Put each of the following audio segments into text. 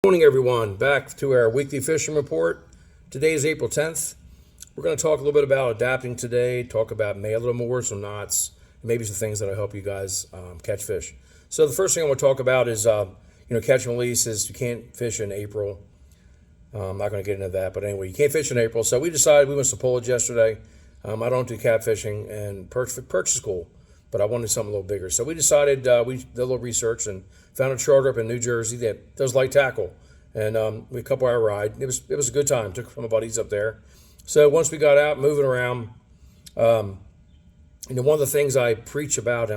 Good morning, everyone. Back to our weekly fishing report. Today is April 10th. We're going to talk a little bit about adapting today, talk about maybe a little more, some knots, and maybe some things that will help you guys catch fish. So the first thing I want to talk about is, catch and release is you can't fish in April. I'm not going to get into that, but anyway, you can't fish in April. So we decided we went to Polish yesterday. I don't do catfishing, and perch is cool, but I wanted something a little bigger. So we decided, we did a little research and found a charter up in New Jersey that does light tackle. And we a couple hour ride. It was a good time. Took some buddies up there. So once we got out, moving around, one of the things I preach about,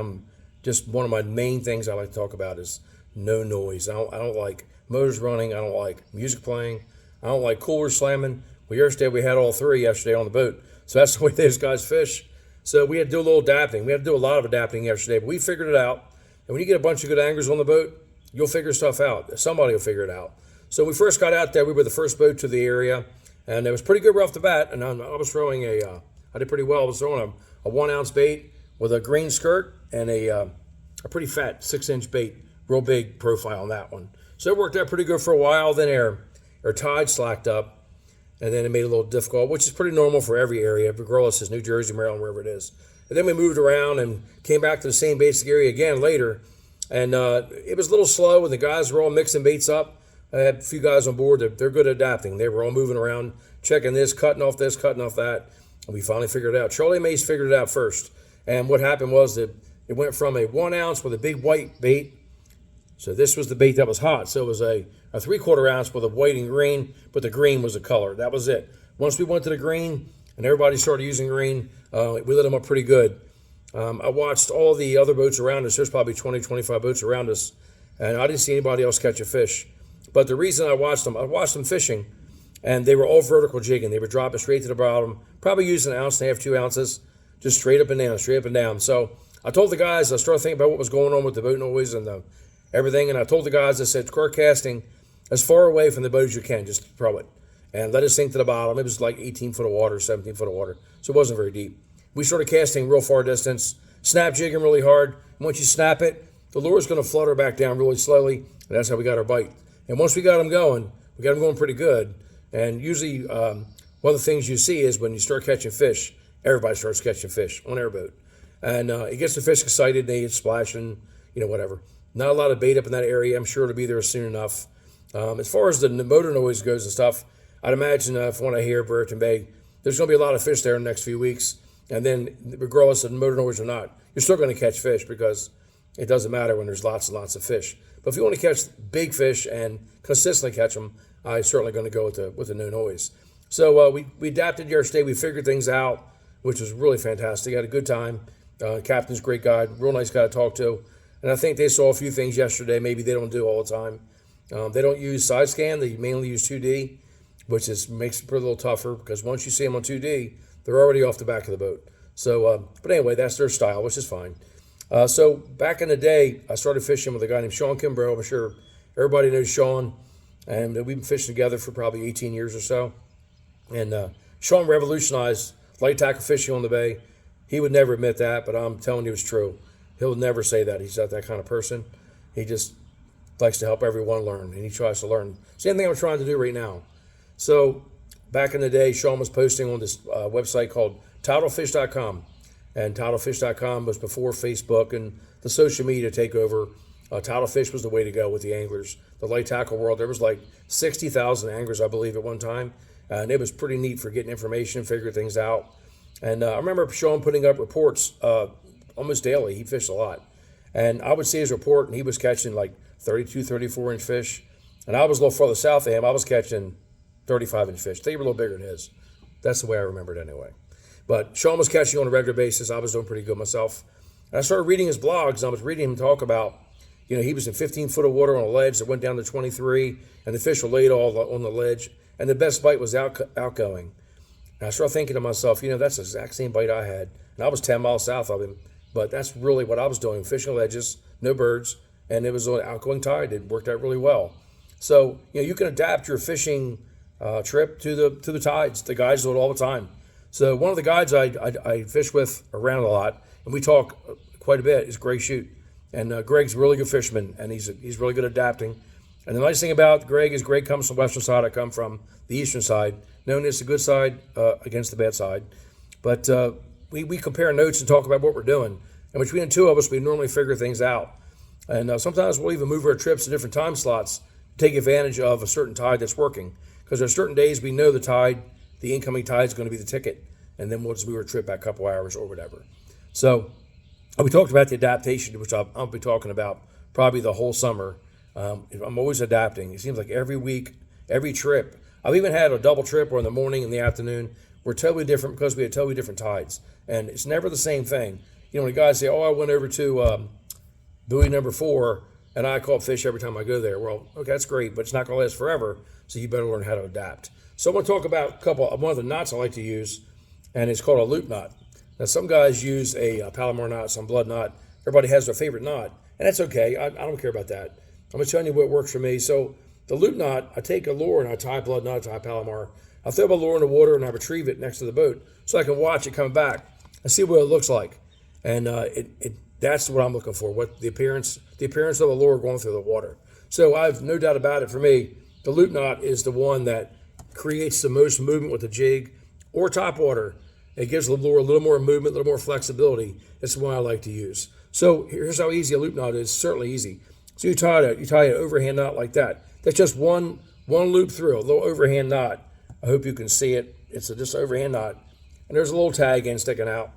just one of my main things I like to talk about is no noise. I don't like motors running. I don't like music playing. I don't like coolers slamming. Well, yesterday we had all three yesterday on the boat. So that's the way those guys fish. So we had to do a little adapting. We had to do a lot of adapting yesterday, but we figured it out. And when you get a bunch of good anglers on the boat, you'll figure stuff out. Somebody will figure it out. So when we first got out there, we were the first boat to the area, and it was pretty good right off the bat. And I was throwing I did pretty well. I was throwing a 1 ounce bait with a green skirt and a pretty fat 6-inch bait, real big profile on that one. So it worked out pretty good for a while. Then our tide slacked up, and then it made it a little difficult, which is pretty normal for every area, regardless of New Jersey, Maryland, wherever it is. And then we moved around and came back to the same basic area again later, and it was a little slow, and the guys were all mixing baits up. I had a few guys on board. They're good at adapting. They were all moving around, checking this, cutting off that. And we finally figured it out. Charlie Mays figured it out first. And what happened was that it went from a 1 ounce with a big white bait. So this was the bait that was hot. So it was a 3/4 ounce with a white and green, but the green was the color. That was it. Once we went to the green and everybody started using green, we lit them up pretty good. I watched all the other boats around us. There's probably 20, 25 boats around us. And I didn't see anybody else catch a fish. But the reason I watched them fishing, and they were all vertical jigging. They were dropping straight to the bottom, probably using 1.5 ounces, 2 ounces, just straight up and down. So I told the guys, I started thinking about what was going on with the boat noise and everything, and I told the guys, I said, start casting as far away from the boat as you can, just throw it, and let it sink to the bottom. It was like 18 foot of water, 17 foot of water, so it wasn't very deep. We started casting real far distance, snap jigging really hard. And once you snap it, the lure's going to flutter back down really slowly, and that's how we got our bite. And once we got them going, pretty good. And usually one of the things you see is when you start catching fish, everybody starts catching fish on our boat. And it gets the fish excited, they get splashing, whatever. Not a lot of bait up in that area. I'm sure it'll be there soon enough. As far as the motor noise goes and stuff, I'd imagine from what I hear, Brereton Bay, there's going to be a lot of fish there in the next few weeks. And then regardless of the motor noise or not, you're still going to catch fish because it doesn't matter when there's lots and lots of fish. But if you want to catch big fish and consistently catch them, I'm certainly going to go with the no noise. So we adapted yesterday. We figured things out, which was really fantastic. Had a good time. Captain's a great guy, real nice guy to talk to. And I think they saw a few things yesterday maybe they don't do all the time. They don't use side scan. They mainly use 2D, which makes it a little tougher because once you see them on 2D, they're already off the back of the boat. So, but anyway, that's their style, which is fine. So back in the day, I started fishing with a guy named Sean Kimbrough. I'm sure everybody knows Sean, and we've been fishing together for probably 18 years or so. And Sean revolutionized light tackle fishing on the bay. He would never admit that, but I'm telling you it's true. He'll never say that. He's not that kind of person. He just likes to help everyone learn, and he tries to learn. Same thing I'm trying to do right now. So back in the day, Sean was posting on this website called TitleFish.com. And TitleFish.com was before Facebook and the social media takeover. Titlefish was the way to go with the anglers. The light tackle world, there was like 60,000 anglers, I believe, at one time. And it was pretty neat for getting information and figuring things out. And I remember Sean putting up reports almost daily. He fished a lot. And I would see his report, and he was catching like 32, 34-inch fish. And I was a little further south of him. I was catching 35-inch fish. They were a little bigger than his. That's the way I remember it anyway. But Sean was catching on a regular basis. I was doing pretty good myself. And I started reading his blogs, and I was reading him talk about, he was in 15 foot of water on a ledge that went down to 23, and the fish were laid all on the ledge, and the best bite was outgoing. And I started thinking to myself, that's the exact same bite I had. And I was 10 miles south of him, but that's really what I was doing, fishing ledges, no birds, and it was an outgoing tide. It worked out really well. So, you can adapt your fishing trip to the tides. The guys do it all the time. So one of the guides I fish with around a lot, and we talk quite a bit, is Greg Shute. And Greg's a really good fisherman, and he's really good at adapting. And the nice thing about Greg is Greg comes from the western side. I come from the eastern side, known as the good side against the bad side. But we compare notes and talk about what we're doing. And between the two of us, we normally figure things out. And sometimes we'll even move our trips to different time slots to take advantage of a certain tide that's working. Because there are certain days we know the incoming tide is going to be the ticket. And then we'll just move our trip back a couple hours or whatever. So we talked about the adaptation, which I'll be talking about probably the whole summer. I'm always adapting. It seems like every week, every trip. I've even had a double trip or in the morning and the afternoon. We're totally different because we had totally different tides. And it's never the same thing. You know, when guys say, I went over to buoy number 4 and I caught fish every time I go there. Well, okay, that's great, but it's not going to last forever, so you better learn how to adapt. So I'm going to talk about one of the knots I like to use, and it's called a loop knot. Now, some guys use a Palomar knot, some blood knot. Everybody has their favorite knot, and that's okay. I don't care about that. I'm going to tell you what works for me. So the loop knot, I take a lure and I tie blood knot, tie Palomar. I throw my lure in the water and I retrieve it next to the boat so I can watch it coming back and see what it looks like. And that's what I'm looking for, what the appearance of a lure going through the water. So I've no doubt about it. For me, the loop knot is the one that creates the most movement with the jig or top water. It gives the lure a little more movement, a little more flexibility. That's the one I like to use. So here's how easy a loop knot is. Certainly easy. So you tie an overhand knot like that. That's just one loop through, a little overhand knot. I hope you can see it. It's just an overhand knot. And there's a little tag end sticking out.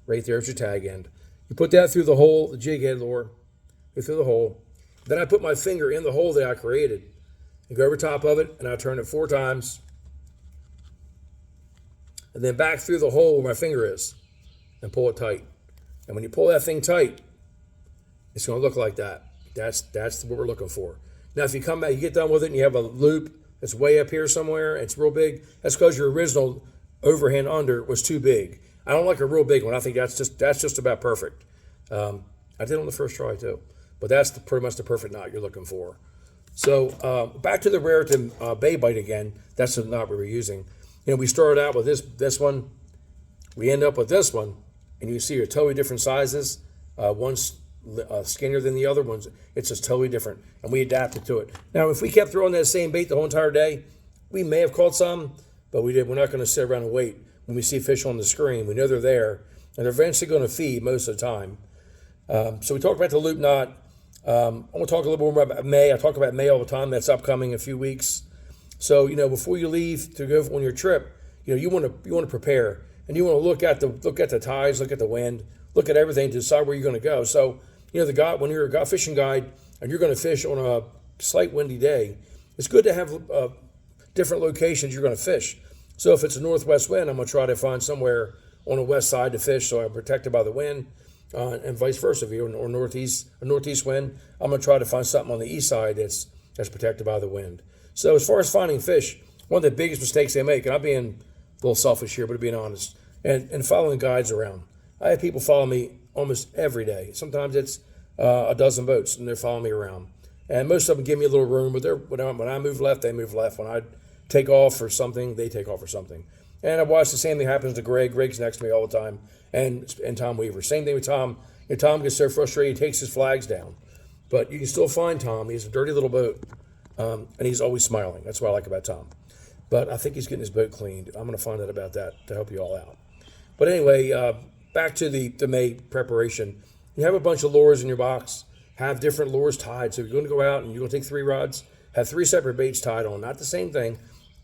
Right there's your tag end. You put that through the hole, the jig head lure, go through the hole. Then I put my finger in the hole that I created and go over top of it, and I turn it 4 times. And then back through the hole where my finger is and pull it tight. And when you pull that thing tight, it's going to look like that. That's what we're looking for. Now, if you come back, you get done with it and you have a loop that's way up here somewhere, it's real big, that's because your original overhand under was too big. I don't like a real big one. I think that's just about perfect. I did on the first try too, but that's pretty much the perfect knot you're looking for. So back to the Raritan Bay Bite again. That's the knot we were using. You know, we started out with this one. We end up with this one, and you see they're totally different sizes. One's skinnier than the other ones. It's just totally different, and we adapted to it. Now, if we kept throwing that same bait the whole entire day, we may have caught some, but we're not going to sit around and wait. When we see fish on the screen, we know they're there, and they're eventually going to feed most of the time. So we talked about the loop knot. I'm going to talk a little more about May. I talk about May all the time. That's upcoming in a few weeks. So, you know, before you leave to go on your trip, you know, you want to prepare, and you want to look at the tides, look at the wind, look at everything to decide where you're going to go. So, you know, when you're a fishing guide and you're going to fish on a slight windy day, it's good to have different locations you're going to fish. So if it's a northwest wind, I'm going to try to find somewhere on the west side to fish so I'm protected by the wind, and vice versa. If you're or northeast wind, I'm going to try to find something on the east side that's protected by the wind. So as far as finding fish, one of the biggest mistakes they make, and I'm being a little selfish here, but being honest, and following guides around. I have people follow me almost every day. Sometimes it's a dozen boats, and they're following me around. And most of them give me a little room, but when I move left, they move left. When I take off for something, they take off for something. And I've watched the same thing happens to Greg. Greg's next to me all the time, and Tom Weaver. Same thing with Tom. You know, Tom gets so frustrated, he takes his flags down. But you can still find Tom. He's a dirty little boat, and he's always smiling. That's what I like about Tom. But I think he's getting his boat cleaned. I'm going to find out about that to help you all out. But anyway, back to the May preparation. You have a bunch of lures in your box. Have different lures tied. So if you're going to go out and you're going to take 3 rods, have 3 separate baits tied on. Not the same thing.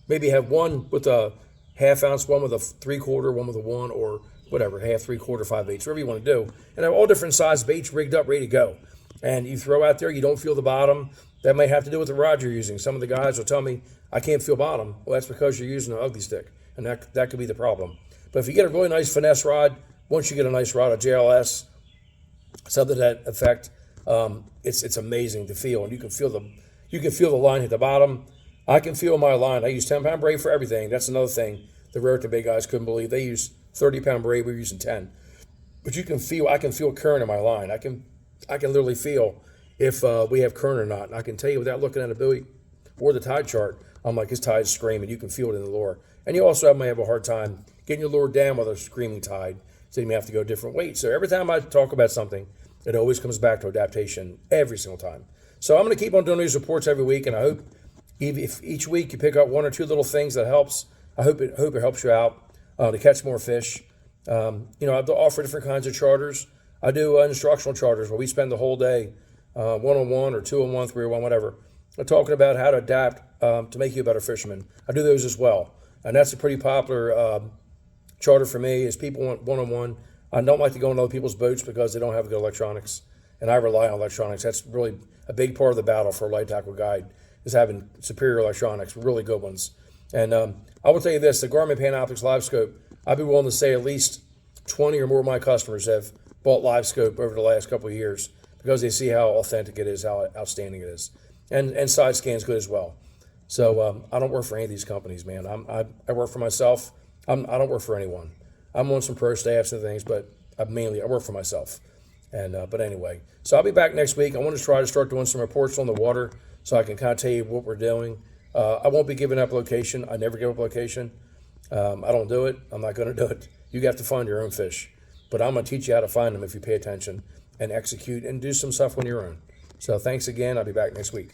Maybe have one with a half ounce, one with a 3/4, one with a 1, or whatever, half, 3/4, 5/8, whatever you want to do. And have all different size baits rigged up, ready to go. And you throw out there, you don't feel the bottom. That may have to do with the rod you're using. Some of the guys will tell me, I can't feel bottom. Well, that's because you're using an ugly stick, and that could be the problem. But if you get a really nice finesse rod, once you get a nice rod, a JLS, something to that effect, it's amazing to feel, and you can feel the line hit the bottom. I can feel my line. I use 10-pound braid for everything. That's another thing the Raritan Bay guys couldn't believe. They use 30-pound braid. We're using 10. But I can feel current in my line. I can literally feel if we have current or not. And I can tell you without looking at a buoy or the tide chart, I'm like, his tide's screaming. You can feel it in the lure. And you also may have a hard time getting your lure down with a screaming tide. So you may have to go different weights. So every time I talk about something, it always comes back to adaptation every single time. So I'm going to keep on doing these reports every week, and I hope if each week you pick up one or two little things that helps, I hope it helps you out to catch more fish. I offer different kinds of charters. I do instructional charters where we spend the whole day, one-on-one or two-on-one, three-on-one, whatever, talking about how to adapt to make you a better fisherman. I do those as well, and that's a pretty popular charter for me. Is people want one-on-one. I don't like to go on other people's boats because they don't have good electronics, and I rely on electronics. That's really a big part of the battle for a light tackle guide, is having superior electronics, really good ones. And I will tell you this, the Garmin Panoptix Live Scope, I'd be willing to say at least 20 or more of my customers have bought Live Scope over the last couple of years because they see how authentic it is, how outstanding it is. And side scan's good as well. So I don't work for any of these companies, man. I work for myself. I don't work for anyone. I'm on some pro staffs and things, but I work for myself. And but anyway, so I'll be back next week. I want to try to start doing some reports on the water so I can kind of tell you what we're doing. I won't be giving up location. I never give up location. I don't do it. I'm not going to do it. You have to find your own fish. But I'm going to teach you how to find them if you pay attention and execute and do some stuff on your own. So thanks again. I'll be back next week.